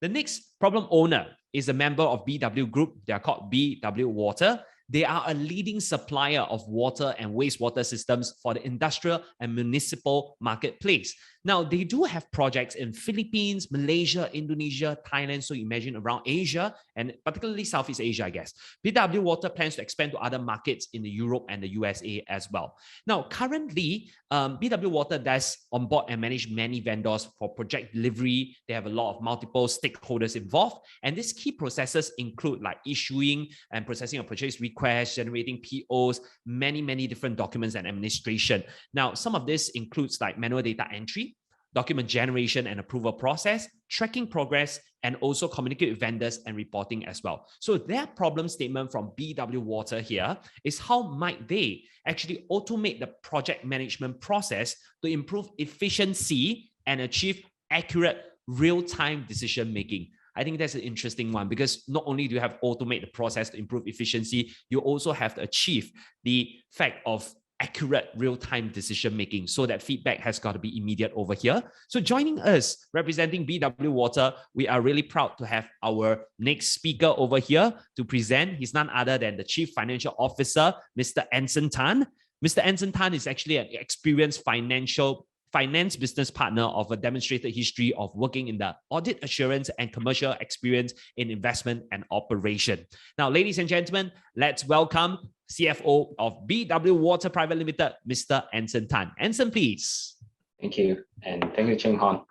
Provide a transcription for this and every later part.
The next problem owner is a member of BW Group. They are called BW Water. They are a leading supplier of water and wastewater systems for the industrial and municipal marketplace. Now, they do have projects in Philippines, Malaysia, Indonesia, Thailand. So imagine around Asia and particularly Southeast Asia, I guess. BW Water plans to expand to other markets in the Europe and the USA as well. Now, currently, BW Water does onboard and manage many vendors for project delivery. They have a lot of multiple stakeholders involved. And these key processes include like issuing and processing of purchase requests, generating POs, many different documents and administration. Now, some of this includes like manual data entry, document generation and approval process, tracking progress, and also communicate with vendors and reporting as well. So their problem statement from BW Water here is how might they actually automate the project management process to improve efficiency and achieve accurate real-time decision-making. I think that's an interesting one because not only do you have to automate the process to improve efficiency, you also have to achieve the fact of accurate real-time decision-making, so that feedback has got to be immediate over here. So joining us, representing BW Water, we are really proud to have our next speaker over here to present. He's none other than the Chief Financial Officer, Mr. Anson Tan. Mr. Anson Tan is actually an experienced finance business partner of a demonstrated history of working in the audit assurance and commercial experience in investment and operation. Now, ladies and gentlemen, let's welcome CFO of BW Water Private Limited, Mr. Anson Tan. Anson, please. Thank you. And thank you, Ching Hon,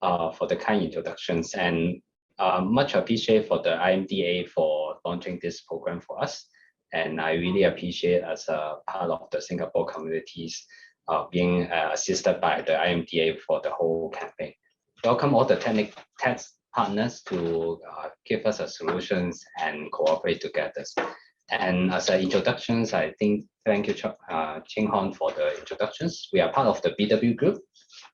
for the kind introductions. And much appreciate for the IMDA for launching this program for us. And I really appreciate as a part of the Singapore communities being assisted by the IMDA for the whole campaign. Welcome all the tech partners to give us a solutions and cooperate together. And as an introductions, I think, thank you, Ching Hon, for the introductions. We are part of the BW Group.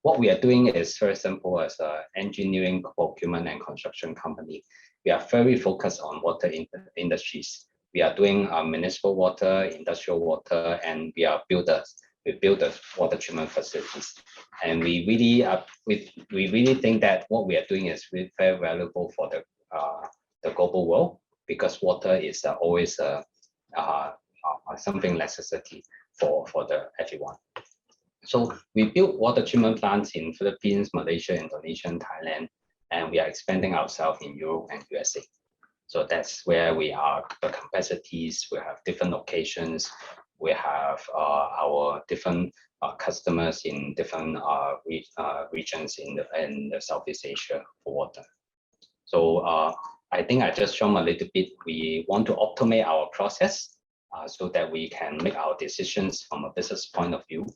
What we are doing is very simple as an engineering, procurement, and construction company. We are very focused on water industries. We are doing municipal water, industrial water, and we are builders. We build the water treatment facilities, and we really think that what we are doing is very valuable for the global world, because water is always something necessity for everyone. So we build water treatment plants in Philippines, Malaysia, Indonesia, and Thailand, and we are expanding ourselves in Europe and USA. So that's where we are. The capacities, we have different locations. We have our different customers in different regions in the Southeast Asia for water. So I think I just shown a little bit. We want to automate our process so that we can make our decisions from a business point of view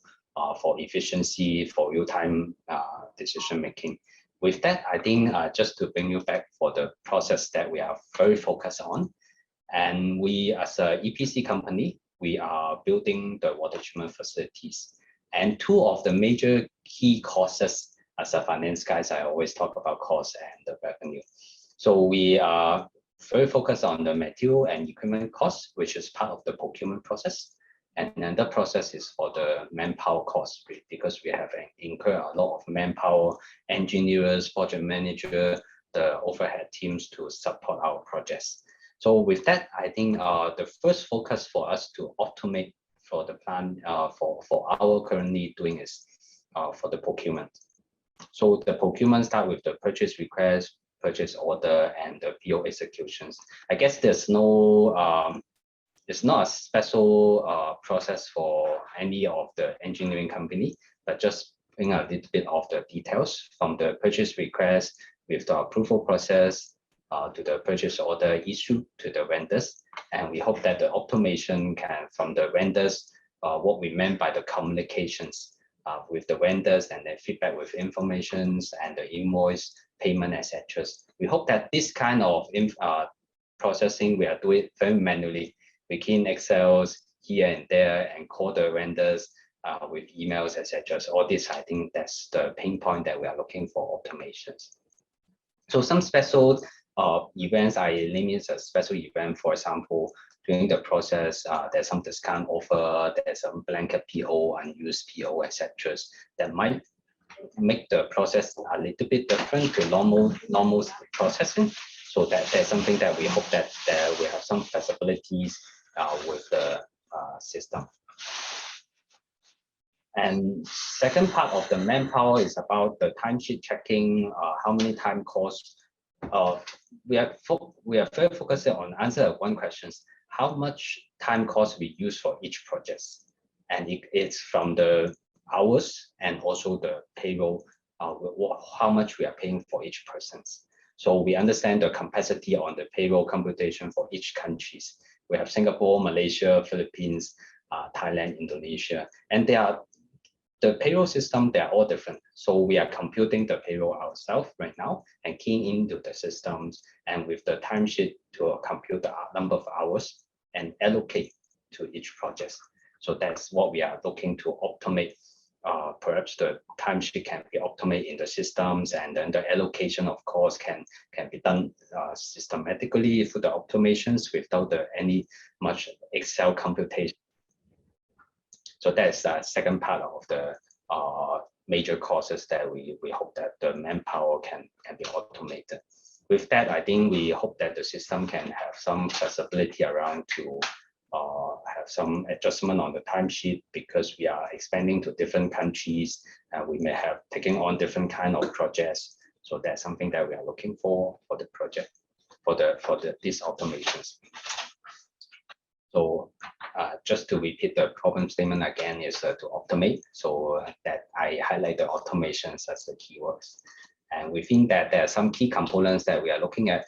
for efficiency, for real-time decision making. With that, I think just to bring you back for the process that we are very focused on, and we as a EPC company, we are building the water treatment facilities. And two of the major key costs, as a finance guys, I always talk about cost and the revenue. So we are very focused on the material and equipment costs, which is part of the procurement process. And then the process is for the manpower costs, because we have incurred a lot of manpower, engineers, project manager, the overhead teams to support our projects. So with that, I think the first focus for us to automate for the plan for our currently doing is for the procurement. So the procurement start with the purchase request, purchase order, and the PO executions. I guess there's no, it's not a special process for any of the engineering company, but just bring a little bit of the details from the purchase request with the approval process, to the purchase order issue to the vendors. And we hope that the automation can, from the vendors, what we meant by the communications with the vendors and then feedback with informations and the invoice, payment, etc. We hope that this kind of processing, we are doing very manually. We key in Excels here and there and call the vendors with emails, etc. So all this, I think that's the pain point that we are looking for automations. So some special events, I limit a special event, for example, during the process, there's some discount offer, there's some blanket PO, unused PO, etc. that might make the process a little bit different to normal processing. So that's something that we hope that we have some flexibilities with the system. And second part of the manpower is about the timesheet checking, how many time costs. We are very focused on answer one question: how much time cost we use for each project, and it's from the hours and also the payroll, how much we are paying for each person. So we understand the capacity on the payroll computation for each countries. We have Singapore, Malaysia, Philippines, Thailand, Indonesia, and the payroll system, they're all different. So we are computing the payroll ourselves right now and keying into the systems, and with the timesheet to compute the number of hours and allocate to each project. So that's what we are looking to automate. Perhaps the timesheet can be automated in the systems, and then the allocation, of course, can be done systematically through the automations without any much Excel computation. So that's the second part of the major causes that we hope that the manpower can be automated. With that, I think we hope that the system can have some flexibility around to have some adjustment on the timesheet, because we are expanding to different countries and we may have taken on different kind of projects. So that's something that we are looking for the project, for these automations. So just to repeat the problem statement again is to automate. So that I highlight the automations as the keywords. And within that, there are some key components that we are looking at.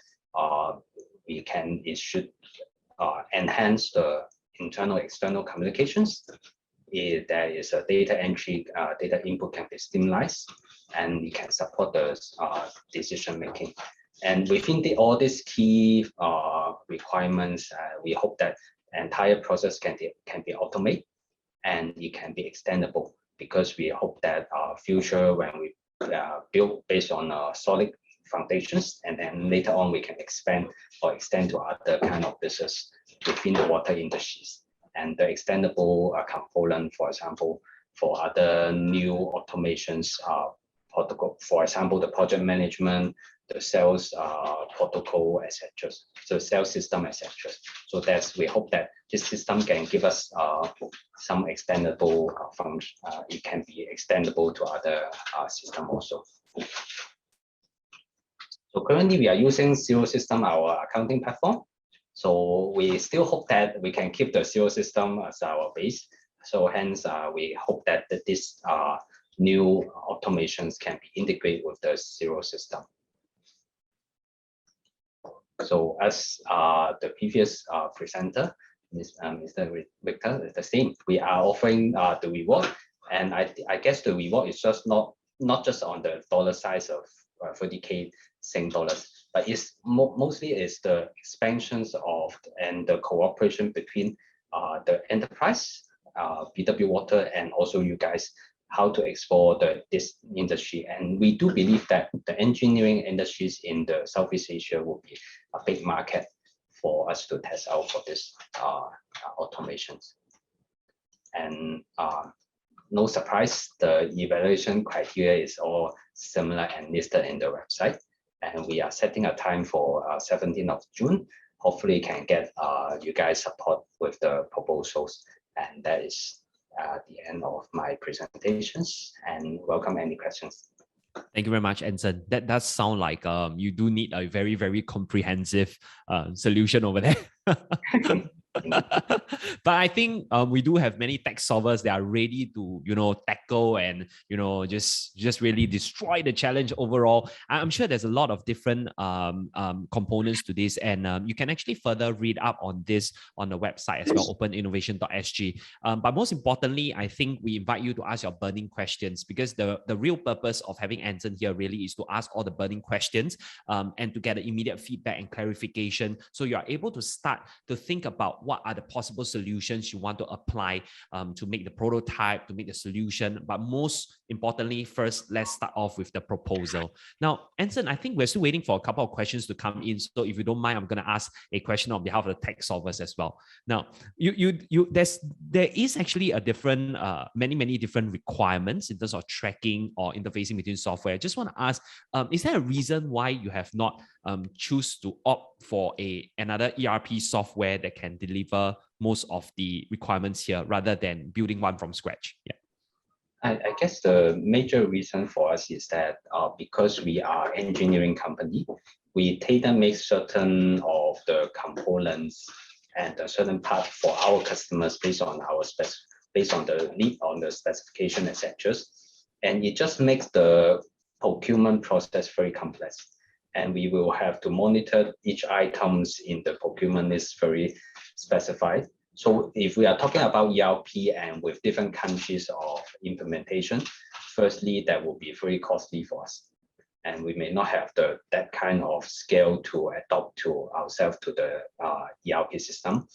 It should enhance the internal external communications. There is a data entry, data input can be streamlined, and we can support the decision making. And within all these key requirements, we hope that the entire process can be automated and it can be extendable, because we hope that future, when we build based on solid foundations, and then later on we can expand or extend to other kind of business within the water industries. And the extendable component, for example, for other new automations protocol, for example, the project management, the sales protocol, etc. So sales system, etc. So we hope that this system can give us some extendable function. It can be extendable to other system also. So currently we are using Xero system, our accounting platform. So we still hope that we can keep the Xero system as our base. So hence we hope that this new automations can be integrated with the Xero system. So as the previous presenter, Mr. Victor, is the same. We are offering the reward, and I guess the reward is just not just on the dollar size of 30K Sing dollars, but it's mostly is the expansions of and the cooperation between the enterprise, BW Water, and also you guys, how to explore this industry. And we do believe that the engineering industries in the Southeast Asia will be a big market for us to test out for this automations. And no surprise, the evaluation criteria is all similar and listed in the website. And we are setting a time for 17th of June. Hopefully can get you guys support with the proposals. And that is the end of my presentations, and welcome any questions. Thank you very much, Anson. That does sound like you do need a very, very comprehensive solution over there. But I think we do have many tech solvers that are ready to, tackle and, just really destroy the challenge overall. I'm sure there's a lot of different components to this, and you can actually further read up on this on the website as well, openinnovation.sg. But most importantly, I think we invite you to ask your burning questions, because the real purpose of having Anson here really is to ask all the burning questions and to get an immediate feedback and clarification, so you are able to start to think about what are the possible solutions you want to apply to make the prototype, to make the solution. But most importantly, first, let's start off with the proposal. Now, Anson, I think we're still waiting for a couple of questions to come in. So if you don't mind, I'm going to ask a question on behalf of the tech solvers as well. Now, there is actually a different, many different requirements in terms of tracking or interfacing between software. I just want to ask, is there a reason why you have not choose to opt for another ERP software that can deliver most of the requirements here rather than building one from scratch? Yeah. I guess the major reason for us is that because we are engineering company, we tailor make certain of the components and a certain part for our customers based on our based on the need on the specification, etc. And it just makes the procurement process very complex. And we will have to monitor each items in the procurement is very specified. So if we are talking about ERP and with different countries of implementation, firstly, that will be very costly for us. And we may not have that kind of scale to adopt to ourselves to the ERP system.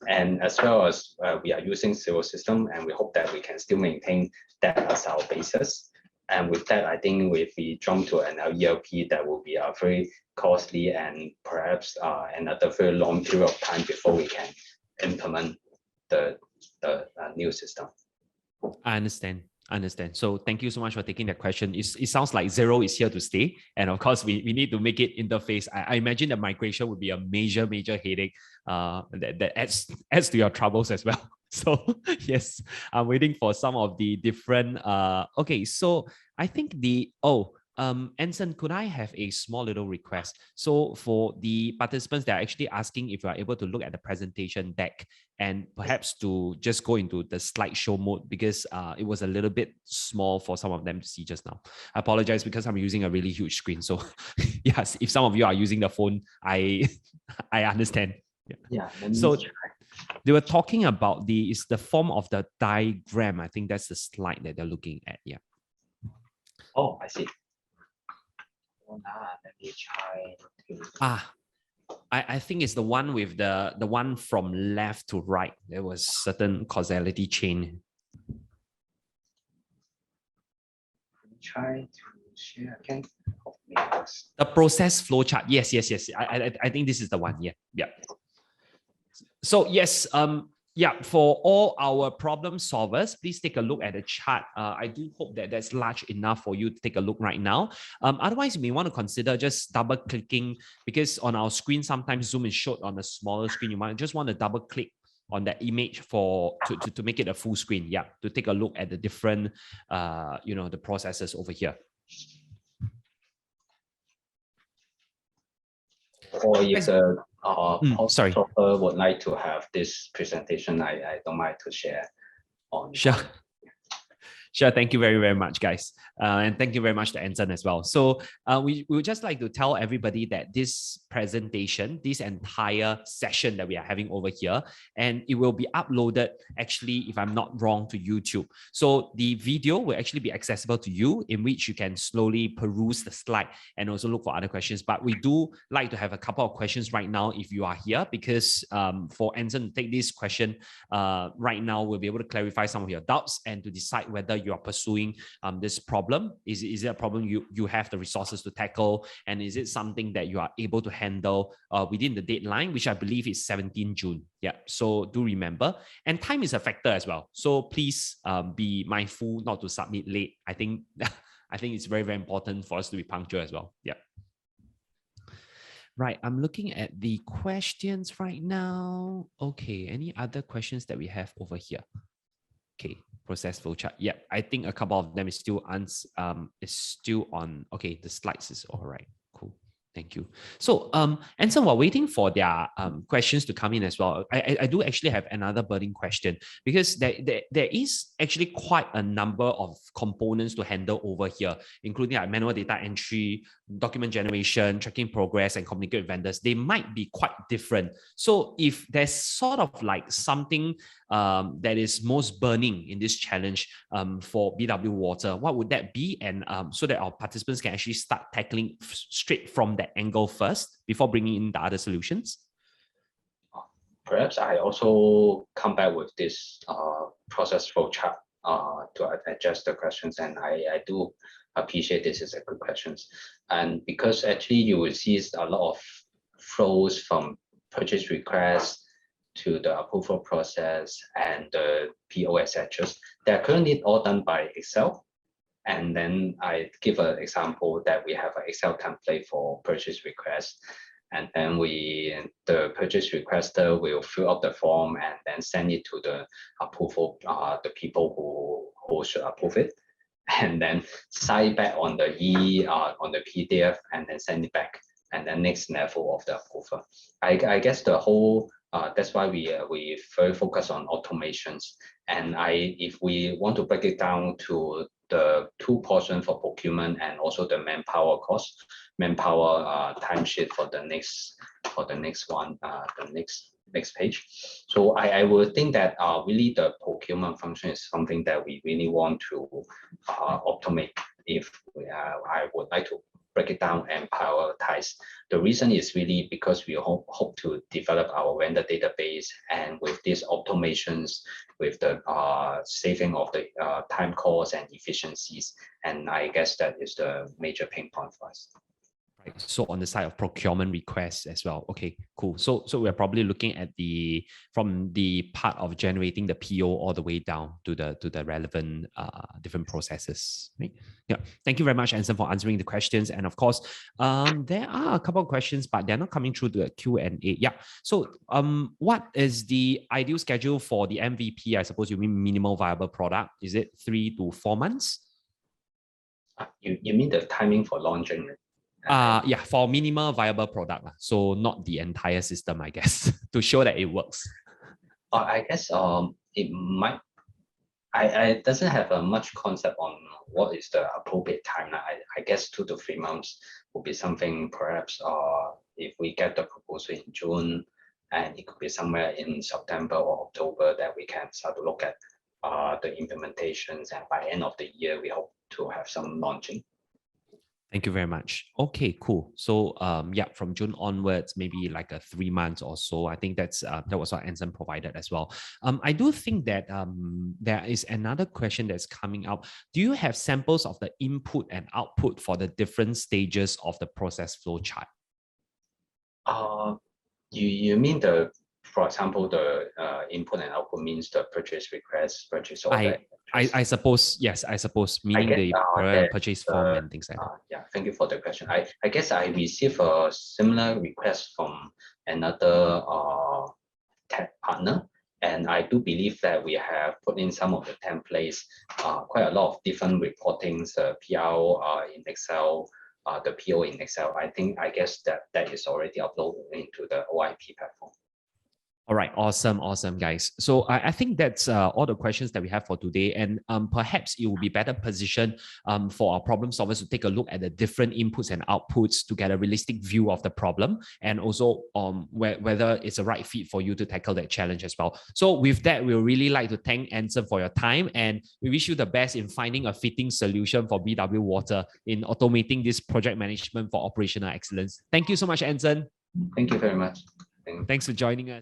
And as well as we are using zero system, and we hope that we can still maintain that as our basis. And with that, I think if we jump to an ERP, that will be a very costly and perhaps another very long period of time before we can implement the new system. I understand. So thank you so much for taking that question. It sounds like zero is here to stay. And of course, we need to make it interface. I imagine the migration would be a major headache that adds to your troubles as well. So yes, I'm waiting for some of the different, okay, so I think Anson, could I have a small little request? So for the participants that are actually asking if you are able to look at the presentation deck and perhaps to just go into the slideshow mode because it was a little bit small for some of them to see just now. I apologize because I'm using a really huge screen. So yes, if some of you are using the phone, I understand. Yeah. So they were talking about the form of the diagram. I think that's the slide that they're looking at. Yeah. Oh, I see. Let me try to... I think it's the one with the one from left to right. There was certain causality chain. Try to share again. The process flow chart. Yes. I think this is the one. Yeah. So yes, for all our problem solvers, please take a look at the chart. I do hope that that's large enough for you to take a look right now. Otherwise, you may want to consider just double clicking because on our screen, sometimes Zoom is showed on a smaller screen. You might just want to double click on that image to make it a full screen. Yeah, to take a look at the different, the processes over here. Or if the sorry, would like to have this presentation, I don't mind to share on. Sure. Thank you very much, guys. And thank you very much to Anson as well. So we would just like to tell everybody that this presentation, this entire session that we are having over here, and it will be uploaded actually, if I'm not wrong, to YouTube. So the video will actually be accessible to you in which you can slowly peruse the slide and also look for other questions. But we do like to have a couple of questions right now if you are here, because for Anson to take this question right now, we'll be able to clarify some of your doubts and to decide whether you are pursuing this problem. Is it a problem you have the resources to tackle, and is it something that you are able to handle within the deadline, which I believe is 17 June. Yeah, so do remember, and time is a factor as well. So please be mindful not to submit late. I think it's very important for us to be punctual as well. Yeah. Right, I'm looking at the questions right now. Okay, any other questions that we have over here? Okay, process flow chart. Yeah, I think a couple of them is still on. Okay, the slides is all right. Cool. Thank you. So, and so while waiting for their questions to come in as well, I do actually have another burning question, because there is actually quite a number of components to handle over here, including like manual data entry, document generation, tracking progress, and communicate with vendors. They might be quite different. So if there's sort of like something that is most burning in this challenge for BW Water, what would that be? And so that our participants can actually start tackling straight from that angle first before bringing in the other solutions. perhaps I also come back with this process flow chart to address the questions, and I do appreciate this is a good questions. And because actually you will see a lot of flows from purchase request to the approval process and the PO, etc. They are currently all done by Excel. And then I give an example that we have an Excel template for purchase request. And then the purchase requester will fill out the form and then send it to the approval, the people who should approve it, and then sign back on the on the PDF and then send it back. And then next level of the approval. I guess the whole that's why we very focus on automations. And if we want to break it down to the two portions for procurement and also the manpower cost, manpower timesheet for the next one, the next page. So I would think that really the procurement function is something that we really want to automate. If I would like to break it down and prioritize. The reason is really because we hope to develop our vendor database, and with these automations, with the saving of the time costs and efficiencies. And I guess that is the major pain point for us. Right. So on the side of procurement requests as well. Okay, cool. So we're probably looking at from the part of generating the PO all the way down to the relevant different processes. Right? Yeah. Thank you very much, Anson, for answering the questions. And of course, there are a couple of questions, but they're not coming through the Q&A. Yeah. So what is the ideal schedule for the MVP? I suppose you mean minimal viable product. Is it 3 to 4 months? You mean the timing for launching? Yeah, for minimal viable product. So not the entire system, I guess, to show that it works. I guess it might. I doesn't have a much concept on what is the appropriate time. I guess 2 to 3 months will be something. Perhaps if we get the proposal in June, and it could be somewhere in September or October, that we can start to look at the implementations, and by end of the year we hope to have some launching. Thank you very much. Okay, cool. So yeah, from June onwards, maybe like a 3 months or so. I think that was what Anson provided as well. I do think that there is another question that's coming out. Do you have samples of the input and output for the different stages of the process flow chart? You mean for example, the input and output means the purchase request, purchase order. I suppose, yes, I suppose, meaning the purchase form and things like that. Yeah, thank you for the question. I guess I received a similar request from another tech partner, and I do believe that we have put in some of the templates, quite a lot of different reportings, PR in Excel, the PO in Excel. I guess that is already uploaded into the OIP platform. All right, awesome, guys. So I think that's all the questions that we have for today, and perhaps it will be better positioned for our problem solvers to take a look at the different inputs and outputs to get a realistic view of the problem, and also whether it's a right fit for you to tackle that challenge as well. So with that, we'll really like to thank Anson for your time, and we wish you the best in finding a fitting solution for BW Water in automating this project management for operational excellence. Thank you so much, Anson. Thank you very much. Thanks for joining us.